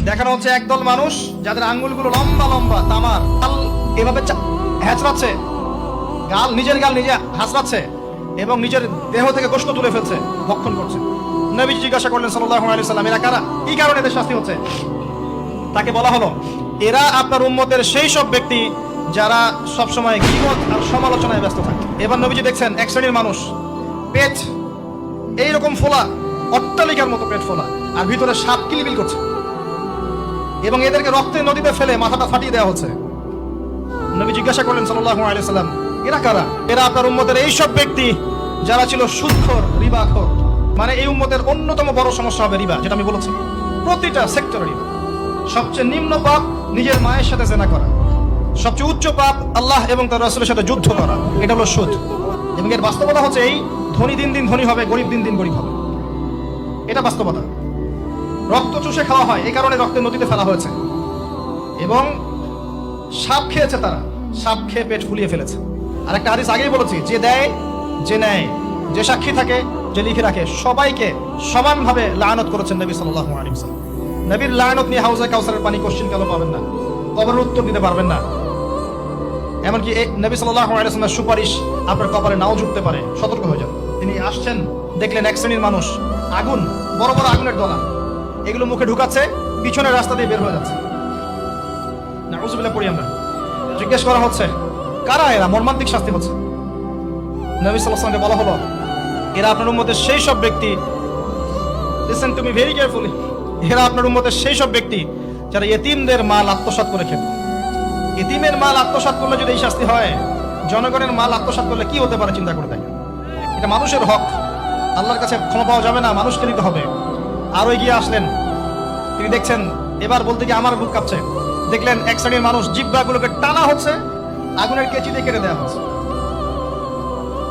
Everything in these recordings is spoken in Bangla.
দেখানো হচ্ছে একদল মানুষ যাদের আঙ্গুলগুলো লম্বা লম্বা তামার, এভাবে হ্যাচড়াচ্ছে, নিজের গাল নিজে হাসড়াচ্ছে এবং নিজের দেহ থেকে গোশত তুলে ফেলছে, ভক্ষণ করছে। নবীজি জিজ্ঞাসা করলেন সাল্লাল্লাহু আলাইহি ওয়াসাল্লাম, এরা কারা? কি কারণে এদের শাস্তি হচ্ছে? তাকে বলা হলো, এরা আপনার উম্মতের সেই সব ব্যক্তি যারা সবসময় গীবত আর সমালোচনায় ব্যস্ত থাকে। এবার নবীজি দেখছেন এক শ্রেণীর মানুষ, পেট এইরকম ফোলা, অট্টালিকার মতো পেট ফোলা, আর ভিতরে সাপ কিলবিল করছে এবং এদেরকে রক্তের নদীতে ফেলে মাথাটা ফাটিয়ে দেওয়া হচ্ছে। নবী জিজ্ঞাসা করলেন সাল্লাল্লাহু আলাইহি ওয়াসাল্লাম, এরা কারা? এরা আপনার উম্মতের এই সব ব্যক্তি যারা ছিল সুদখোর, রিবাখোর। মানে এই উম্মতের অন্যতম বড় সমস্যা হবে রিবা, যেটা আমি বলেছি, প্রতিটা সেক্টরে রিবা। সবচেয়ে নিম্ন পাপ নিজের মায়ের সাথে জেনা করা, সবচেয়ে উচ্চ পাপ আল্লাহ এবং তার রাসূলের সাথে যুদ্ধ করা, এটা হলো সুদ। এবং এর বাস্তবতা হচ্ছে এই, ধনী দিন দিন ধনী হবে, গরিব দিন দিন গরিব হবে, এটা বাস্তবতা। রক্ত চুষে খাওয়া হয়, এই কারণে রক্তের নদীতে ফেলা হয়েছে। এবং সাপ খেয়েছে তারা, সাপ খেয়ে পেট ফুলিয়ে ফেলেছে। আর একটা হাদিস আগেই বলেছি, যে দেয়, যে নেয়, যে সাক্ষী থাকে, যে লিখে রাখে, সবাইকে সমানভাবে লানত করেছেন নবী সাল্লাল্লাহু আলাইহি ওয়াসাল্লাম। নবীর লানত নিয়ে হাউজে কাউসারের পানি কোশ্চিন কালো পাবেন না, কবরের উত্তর দিতে পারবেন না। এমনকি নবী সাল্লাল্লাহু আলাইহি ওয়াসাল্লামের সুপারিশ আপনার কপালে নাও জুটতে পারে, সতর্ক হয়ে যান। তিনি আসছেন, দেখলেন এক শ্রেণীর মানুষ আগুন, বড় বড় আগুনের দলা, এগুলো মুখে ঢুকাচ্ছে, পিছনের রাস্তা দিয়ে বের হয়ে যাচ্ছে। নাউযুবিল্লাহ পড়ি আমরা। জিজ্ঞেস করা হচ্ছে, কারা এরা? মর্মান্তিক শাস্তি হচ্ছে। নবী সাল্লাল্লাহু আলাইহি ওয়াসাল্লামকে বলা হলো, এরা আপনার উম্মতের সেই সব ব্যক্তি, listen to me very carefully, এরা আপনার উম্মতের সেই সব ব্যক্তি যারা ইতিমদের মাল আত্মসাৎ করে খেত। ইতিমের মাল আত্মসাৎ করলে যদি এই শাস্তি হয়, জনগণের মাল আত্মসাৎ করলে কি হতে পারে চিন্তা করে দেখেন। এটা মানুষের হক, আল্লাহর কাছে ক্ষমা পাওয়া যাবে না, মানুষকে নিতে হবে। আরো এগিয়ে আসলেন, তিনি দেখছেন, এবার বলতে গিয়ে আমার বুক কাঁপছে, দেখলেন এক শ্রেণীর মানুষ জিহ্বাগুলোকে টানা হচ্ছে, আগুনের কেচি দিয়ে কেটে দেওয়া হচ্ছে,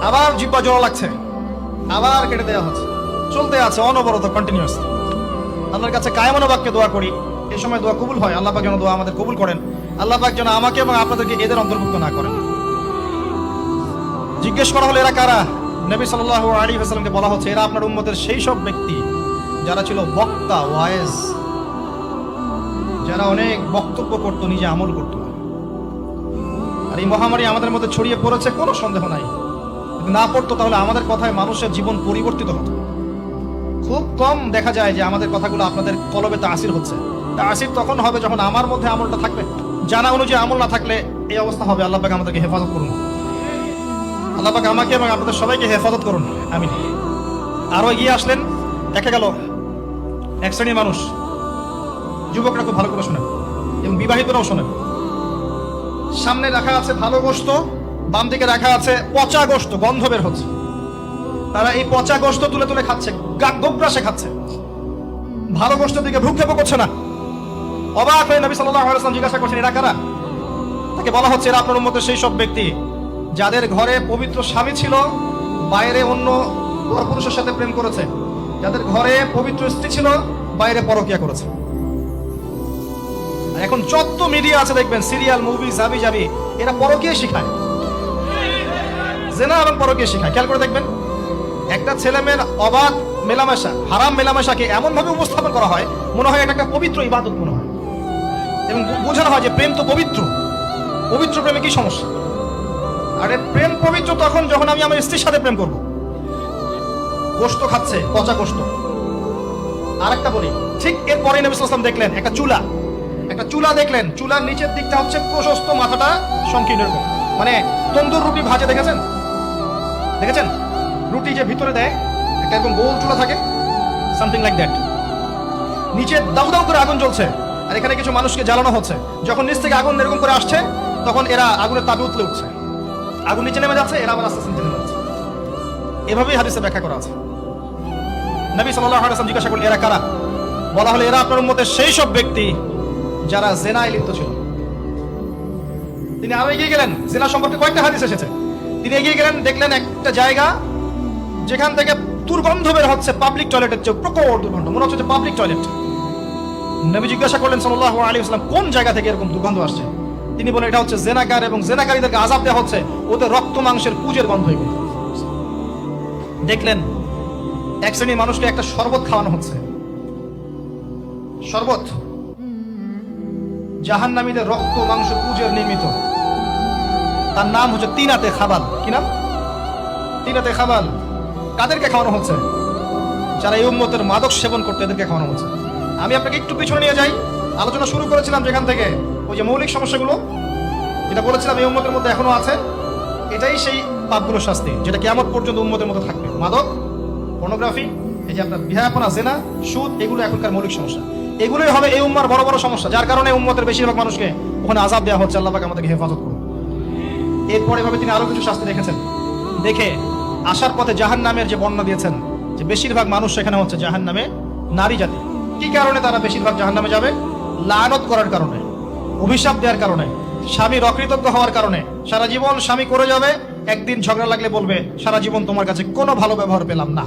আবার জিহ্বা জোড়া লাগছে, আবার কেটে দেওয়া হচ্ছে, চলতে আছে অনবরত, কন্টিনিউয়াস। আল্লাহর কাছে কায়মনো বাক্যে দোয়া করি, এই সময় দোয়া কবুল হয়। আল্লাহ পাক যেন দোয়া আমাদের কবুল করেন, আল্লাহ পাক যেন আমাকে এবং আপনাদেরকে এদের অন্তর্ভুক্ত না করেন। জিজ্ঞেস করা হলো, এরা কারা? নবী সাল্লাল্লাহু আলাইহি ওয়াসাল্লামকে বলা হচ্ছে, এরা আপনার উম্মতের সেই সব ব্যক্তি যারা ছিল বক্তা, ওয়াইজ, যারা অনেক বক্তব্য করতো, নিজে আমল করতো না। আর এই মহামারী আমাদের মধ্যে ছড়িয়ে পড়েছে, কোনো সন্দেহ নাই। যদি না পড়তো তাহলে আমাদের কথায় মানুষের জীবন পরিবর্তিত হতো। খুব কম দেখা যায় যে আমাদের কথাগুলো আপনাদের কলবে তাসির হচ্ছে। তাসির তখন হবে যখন আমার মধ্যে আমলটা থাকবে। জানা অনুযায়ী আমল না থাকলে এই অবস্থা হবে। আল্লাহ পাক আমাদেরকে হেফাজত করুন, আল্লাহ পাক আমাকে এবং আপনাদের সবাইকে হেফাজত করুন, আমিন। আরো এগিয়ে আসলেন, দেখা গেল এক শ্রেণীর মানুষ, যুবকরা খুব ভালো করে শোনেন এবং বিবাহিতরাও শোনেন, সামনে রাখা আছে ভালো গোশত, বাম দিকে রাখা আছে পচা গোশত, গন্ধ বের হচ্ছে। তারা এই পচা গোশত তুলে তুলে খাচ্ছে, গোগ্রাসে খাচ্ছে, ভালো গোশতের দিকে ভ্রুক্ষেপও করছে না। অবাক হয়ে নবী সাল্লাল্লাহু আলাইহি ওয়াসাল্লাম জিজ্ঞাসা করছেন, এরা কারা? তাকে বলা হচ্ছে, এরা আপনার উম্মতের সেই সব ব্যক্তি যাদের ঘরে পবিত্র স্বামী ছিল, বাইরে অন্য পরপুরুষের সাথে প্রেম করেছে, যাদের ঘরে পবিত্র স্ত্রী ছিল, বাইরে পরকিয়া করেছে। এখন যত মিডিয়া আছে দেখবেন, সিরিয়াল, মুভি, জাবি জাবি, এরা পরকিয়া শিখায়, জেনা এবং পরকিয়া শিখায়। খেয়াল করে দেখবেন, একটা ছেলে মেয়ের অবাধ মেলামেশা, হারাম মেলামেশাকে এমন ভাবে উপস্থাপন করা হয়, মনে হয় এটা একটা পবিত্র ইবাদত মনে হয়, এবং বোঝানো হয় যে প্রেম তো পবিত্র, পবিত্র প্রেমে কি সমস্যা? আরে প্রেম পবিত্র তখন যখন আমি আমার স্ত্রীর সাথে প্রেম করব। গোশত খাচ্ছে, পচা গোশত। আর একটা বলি, ঠিক এরপরে নবী সাল্লাল্লাহু আলাইহি ওয়াসাল্লাম দেখলেন একটা চুলা দেখলেন, চুলার নিচের দিকটা হচ্ছে প্রশস্ত, মাথাটা সংকীর্ণ এরকম, মানে তন্দুর রুটি ভাজে, দেখেছেন রুটি যে ভিতরে দেয় একটা এরকম গোল চুলা থাকে, সামথিং লাইক দ্যাট। নিচে দাউ দাউ করে আগুন জ্বলছে, আর এখানে কিছু মানুষকে জ্বালানো হচ্ছে। যখন নিচ থেকে আগুন এরকম করে আসছে, তখন এরা আগুনের তাপে উতলে উঠছে, আগুন নিচে নেমে যাচ্ছে, এরা আবার আস্তে আস্তে নেমে যাচ্ছে। এভাবেই হাদিসে ব্যাখ্যা করা আছে। নবী সাল্লাল্লাহু আলাইহি ওয়াসাল্লাম জিজ্ঞাসা করলেন, এরা কারা? বলা হলো, এরা আপনার উম্মতের সেই সব ব্যক্তি যারা জেনায় লিপ্ত ছিল। তিনি আরো এগিয়ে গেলেন, জেনা সম্পর্কে কয়েকটা হাদিস এসেছে। তিনি এগিয়ে গেলেন, দেখলেন একটা জায়গা যেখান থেকে দুর্গন্ধ বের হচ্ছে, পাবলিক টয়লেটের চেয়ে প্রকট দুর্গন্ধ, মনে হচ্ছে পাবলিক টয়লেট। নবী জিজ্ঞাসা করলেন সাল্লাল্লাহু আলাইহি ওয়াসাল্লাম, কোন জায়গা থেকে এরকম দুর্গন্ধ আসছে? তিনি বলেন, এটা হচ্ছে জেনাকার, এবং জেনাকারীদেরকে আযাব দেওয়া হচ্ছে, ওদের রক্ত মাংসের পুজের গন্ধ এগুলো। দেখলেন এক শ্রেণীর মানুষকে একটা শরবত খাওয়ানো হচ্ছে, শরবত জাহান্নামীদের রক্ত মাংস পুজের নির্মিত। তার নাম হচ্ছে তিনাতে খাবাল। কি নাম? তিনাতে খাবাল। কাদেরকে খাওয়ানো হচ্ছে? যারা এই উম্মতের মাদক সেবন করতে, এদেরকে খাওয়ানো হচ্ছে। আমি আপনাকে একটু পিছনে নিয়ে যাই। আলোচনা শুরু করেছিলাম যেখান থেকে, ওই যে মৌলিক সমস্যাগুলো যেটা বলেছিলাম এই উম্মতের মধ্যে এখনো আছে, এটাই সেই পাপগুলোর শাস্তি যেটা কিয়ামত পর্যন্ত উম্মতের মধ্যে থাকবে। মাদক, পর্নোগ্রাফি, এই যে আপনার বিহায়াপনা, জেনা, সুদ, এগুলো এখনকার মৌলিক সমস্যা। এগুলোই হবে এই উম্মার বড় বড় সমস্যা, যার কারণে উম্মতের বেশিরভাগ মানুষকে ওখানে আযাব দেওয়া হচ্ছে। আল্লাহ পাক আমাদেরকে হেফাজত করুন। এরপরে ভাবে তিনি আরো কিছু শাস্তি রেখেছেন। দেখে আসার পথে জাহান্নামের যে বর্ণনা দিয়েছেন, যে বেশিরভাগ মানুষ সেখানে হচ্ছে জাহান্নামে নারী জাতি। কি কারণে তারা বেশিরভাগ জাহান্নামে যাবে? লানত করার কারণে, অভিশাপ দেওয়ার কারণে, স্বামীর অকৃতজ্ঞ হওয়ার কারণে। সারা জীবন স্বামী করে যাবে, একদিন ঝগড়া লাগলে বলবে সারা জীবন তোমার কাছে কোনো ভালো ব্যবহার পেলাম না।